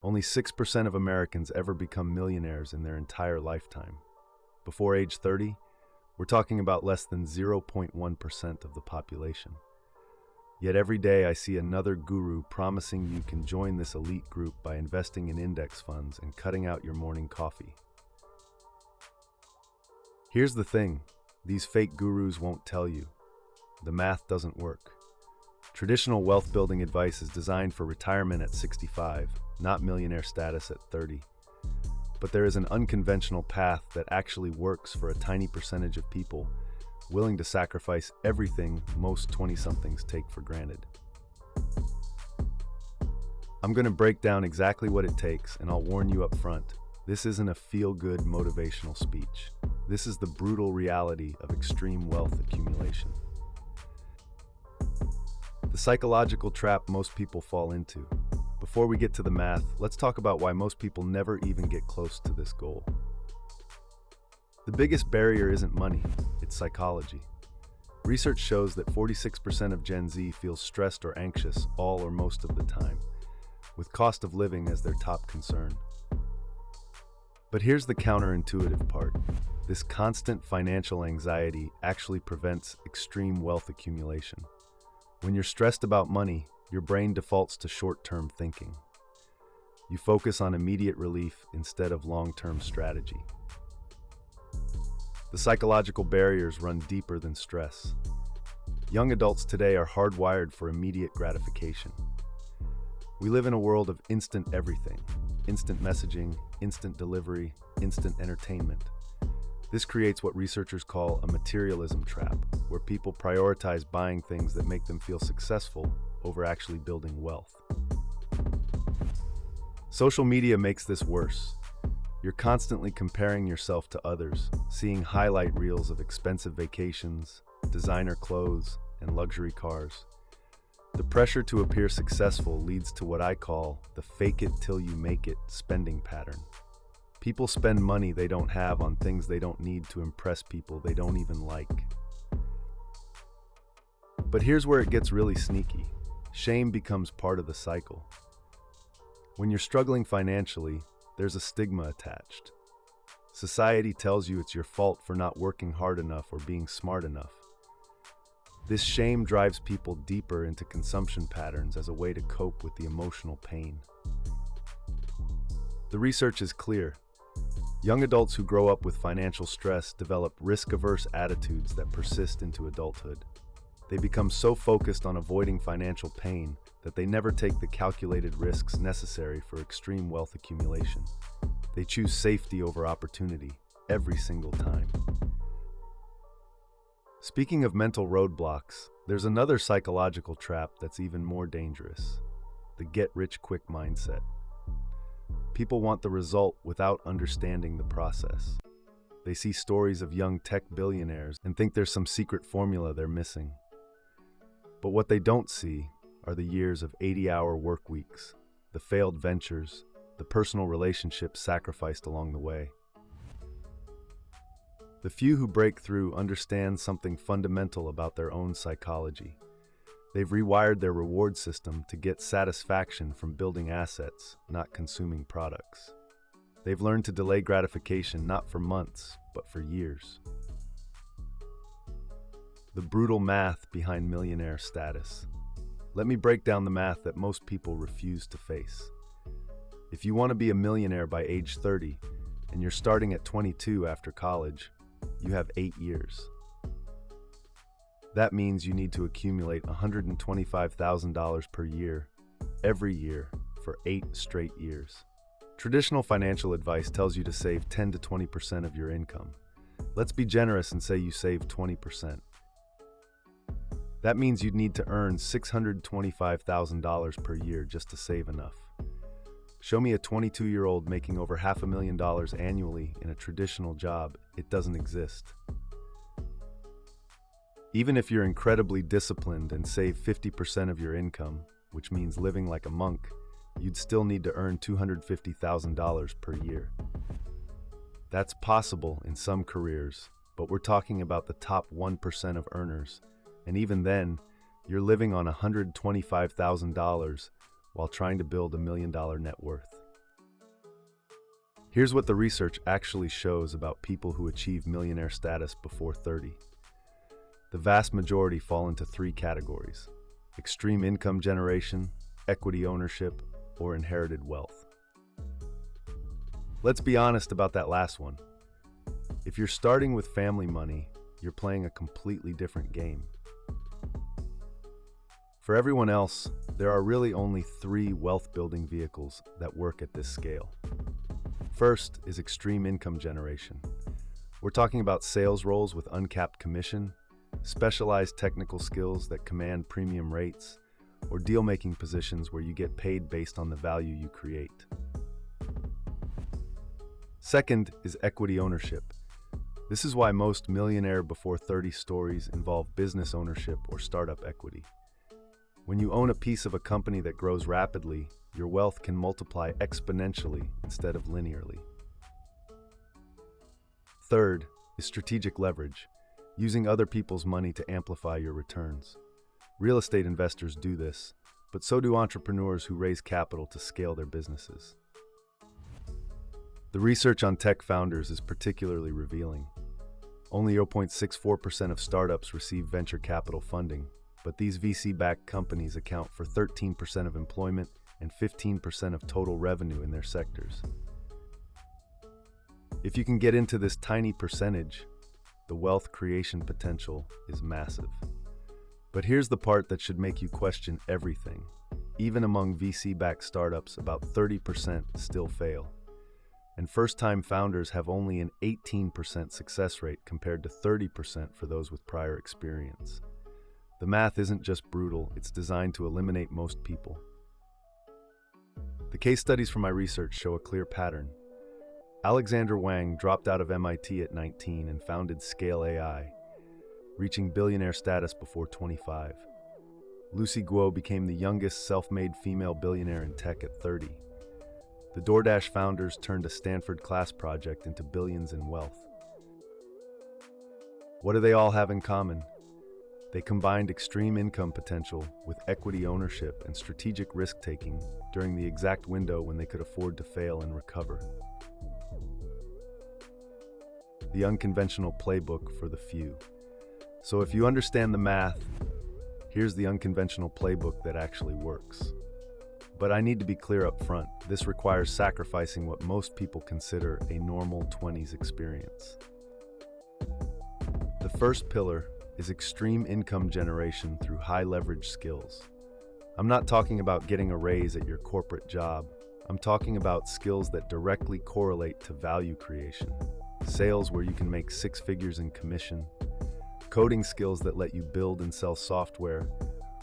Only 6% of Americans ever become millionaires in their entire lifetime. Before age 30, we're talking about less than 0.1% of the population. Yet every day I see another guru promising you can join this elite group by investing in index funds and cutting out your morning coffee. Here's the thing, these fake gurus won't tell you. The math doesn't work. Traditional wealth building advice is designed for retirement at 65, not millionaire status at 30. But there is an unconventional path that actually works for a tiny percentage of people willing to sacrifice everything most 20-somethings take for granted. I'm going to break down exactly what it takes, and I'll warn you up front, this isn't a feel-good motivational speech. This is the brutal reality of extreme wealth accumulation. The psychological trap most people fall into. Before we get to the math, let's talk about why most people never even get close to this goal. The biggest barrier isn't money, it's psychology. Research shows that 46% of Gen Z feels stressed or anxious all or most of the time, with cost of living as their top concern. But here's the counterintuitive part. This constant financial anxiety actually prevents extreme wealth accumulation. When you're stressed about money, your brain defaults to short-term thinking. You focus on immediate relief instead of long-term strategy. The psychological barriers run deeper than stress. Young adults today are hardwired for immediate gratification. We live in a world of instant everything, instant messaging, instant delivery, instant entertainment. This creates what researchers call a materialism trap, where people prioritize buying things that make them feel successful over actually building wealth. Social media makes this worse. You're constantly comparing yourself to others, seeing highlight reels of expensive vacations, designer clothes, and luxury cars. The pressure to appear successful leads to what I call the fake it till you make it spending pattern. People spend money they don't have on things they don't need to impress people they don't even like. But here's where it gets really sneaky. Shame becomes part of the cycle. When you're struggling financially, there's a stigma attached. Society tells you it's your fault for not working hard enough or being smart enough. This shame drives people deeper into consumption patterns as a way to cope with the emotional pain. The research is clear. Young adults who grow up with financial stress develop risk-averse attitudes that persist into adulthood. They become so focused on avoiding financial pain that they never take the calculated risks necessary for extreme wealth accumulation. They choose safety over opportunity every single time. Speaking of mental roadblocks, there's another psychological trap that's even more dangerous: the get-rich-quick mindset. People want the result without understanding the process. They see stories of young tech billionaires and think there's some secret formula they're missing. But what they don't see are the years of 80-hour work weeks, the failed ventures, the personal relationships sacrificed along the way. The few who break through understand something fundamental about their own psychology. They've rewired their reward system to get satisfaction from building assets, not consuming products. They've learned to delay gratification not for months, but for years. The brutal math behind millionaire status. Let me break down the math that most people refuse to face. If you want to be a millionaire by age 30, and you're starting at 22 after college, you have 8 years. That means you need to accumulate $125,000 per year, every year, for 8 straight years. Traditional financial advice tells you to save 10 to 20% of your income. Let's be generous and say you save 20%. That means you'd need to earn $625,000 per year just to save enough. Show me a 22-year-old making over $500,000 annually in a traditional job. It doesn't exist. Even if you're incredibly disciplined and save 50% of your income, which means living like a monk, you'd still need to earn $250,000 per year. That's possible in some careers, but we're talking about the top 1% of earners, and even then, you're living on $125,000 while trying to build $1 million net worth. Here's what the research actually shows about people who achieve millionaire status before 30. The vast majority fall into three categories: extreme income generation, equity ownership, or inherited wealth. Let's be honest about that last one. If you're starting with family money, you're playing a completely different game. For everyone else, there are really only three wealth-building vehicles that work at this scale. First is extreme income generation. We're talking about sales roles with uncapped commission, specialized technical skills that command premium rates, or deal-making positions where you get paid based on the value you create. Second is equity ownership. This is why most millionaire before 30 stories involve business ownership or startup equity. When you own a piece of a company that grows rapidly, your wealth can multiply exponentially instead of linearly. Third is strategic leverage, using other people's money to amplify your returns. Real estate investors do this, but so do entrepreneurs who raise capital to scale their businesses. The research on tech founders is particularly revealing. Only 0.64% of startups receive venture capital funding, but these VC-backed companies account for 13% of employment and 15% of total revenue in their sectors. If you can get into this tiny percentage, the wealth creation potential is massive. But here's the part that should make you question everything. Even among VC-backed startups, about 30% still fail. And first-time founders have only an 18% success rate compared to 30% for those with prior experience. The math isn't just brutal, it's designed to eliminate most people. The case studies from my research show a clear pattern. Alexander Wang dropped out of MIT at 19 and founded Scale AI, reaching billionaire status before 25. Lucy Guo became the youngest self-made female billionaire in tech at 30. The DoorDash founders turned a Stanford class project into billions in wealth. What do they all have in common? They combined extreme income potential with equity ownership and strategic risk-taking during the exact window when they could afford to fail and recover. The unconventional playbook for the few. So if you understand the math, here's the unconventional playbook that actually works. But I need to be clear up front, this requires sacrificing what most people consider a normal 20s experience. The first pillar is extreme income generation through high-leverage skills. I'm not talking about getting a raise at your corporate job. I'm talking about skills that directly correlate to value creation. Sales where you can make six figures in commission, coding skills that let you build and sell software,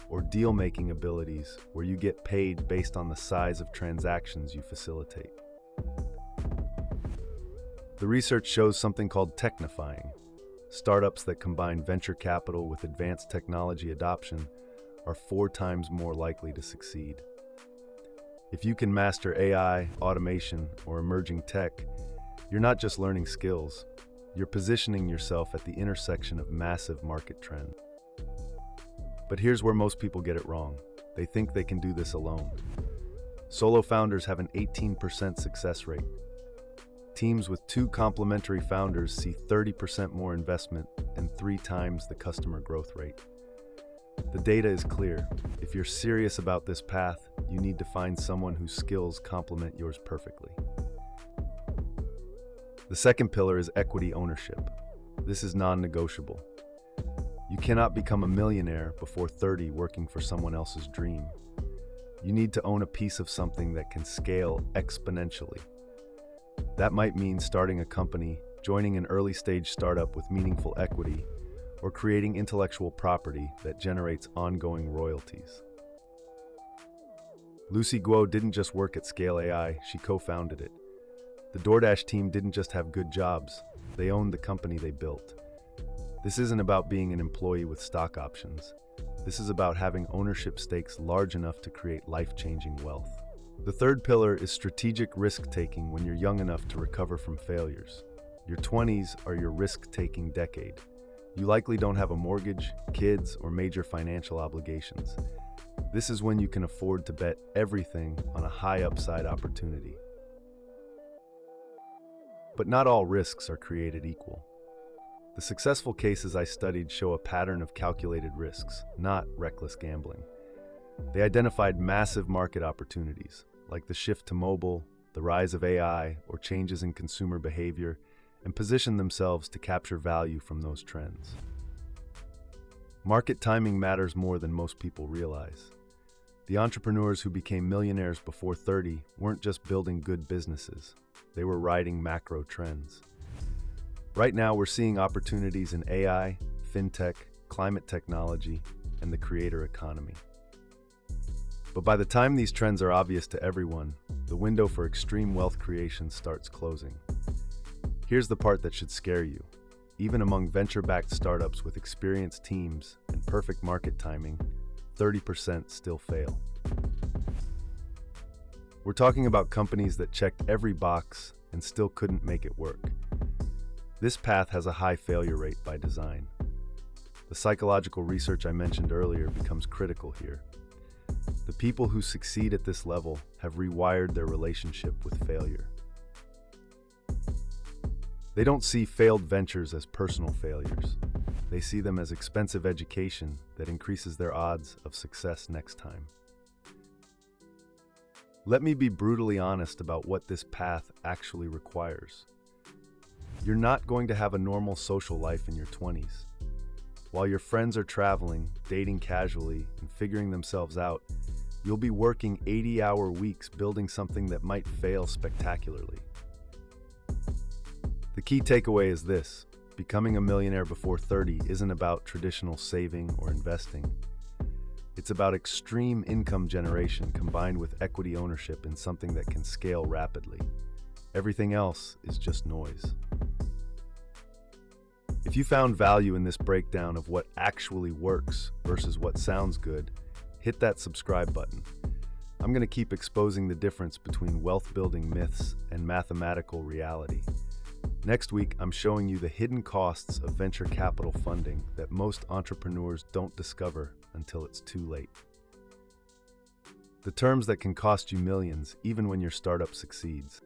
or deal-making abilities where you get paid based on the size of transactions you facilitate. The research shows something called technifying. Startups that combine venture capital with advanced technology adoption are 4 times more likely to succeed. If you can master AI, automation, or emerging tech, you're not just learning skills, you're positioning yourself at the intersection of massive market trends. But here's where most people get it wrong. They think they can do this alone. Solo founders have an 18% success rate. Teams with 2 complementary founders see 30% more investment and 3 times the customer growth rate. The data is clear. If you're serious about this path, you need to find someone whose skills complement yours perfectly. The second pillar is equity ownership. This is non-negotiable. You cannot become a millionaire before 30 working for someone else's dream. You need to own a piece of something that can scale exponentially. That might mean starting a company, joining an early-stage startup with meaningful equity, or creating intellectual property that generates ongoing royalties. Lucy Guo didn't just work at Scale AI, she co-founded it. The DoorDash team didn't just have good jobs, they owned the company they built. This isn't about being an employee with stock options. This is about having ownership stakes large enough to create life-changing wealth. The third pillar is strategic risk-taking when you're young enough to recover from failures. Your 20s are your risk-taking decade. You likely don't have a mortgage, kids, or major financial obligations. This is when you can afford to bet everything on a high upside opportunity. But not all risks are created equal. The successful cases I studied show a pattern of calculated risks, not reckless gambling. They identified massive market opportunities, like the shift to mobile, the rise of AI, or changes in consumer behavior, and positioned themselves to capture value from those trends. Market timing matters more than most people realize. The entrepreneurs who became millionaires before 30 weren't just building good businesses, they were riding macro trends. Right now, we're seeing opportunities in AI, fintech, climate technology, and the creator economy. But by the time these trends are obvious to everyone, the window for extreme wealth creation starts closing. Here's the part that should scare you. Even among venture-backed startups with experienced teams and perfect market timing, 30% still fail. We're talking about companies that checked every box and still couldn't make it work. This path has a high failure rate by design. The psychological research I mentioned earlier becomes critical here. The people who succeed at this level have rewired their relationship with failure. They don't see failed ventures as personal failures. They see them as expensive education that increases their odds of success next time. Let me be brutally honest about what this path actually requires. You're not going to have a normal social life in your 20s. While your friends are traveling, dating casually, and figuring themselves out, you'll be working 80-hour weeks building something that might fail spectacularly. The key takeaway is this: becoming a millionaire before 30 isn't about traditional saving or investing. It's about extreme income generation combined with equity ownership in something that can scale rapidly. Everything else is just noise. If you found value in this breakdown of what actually works versus what sounds good, hit that subscribe button. I'm going to keep exposing the difference between wealth-building myths and mathematical reality. Next week, I'm showing you the hidden costs of venture capital funding that most entrepreneurs don't discover until it's too late. The terms that can cost you millions even when your startup succeeds.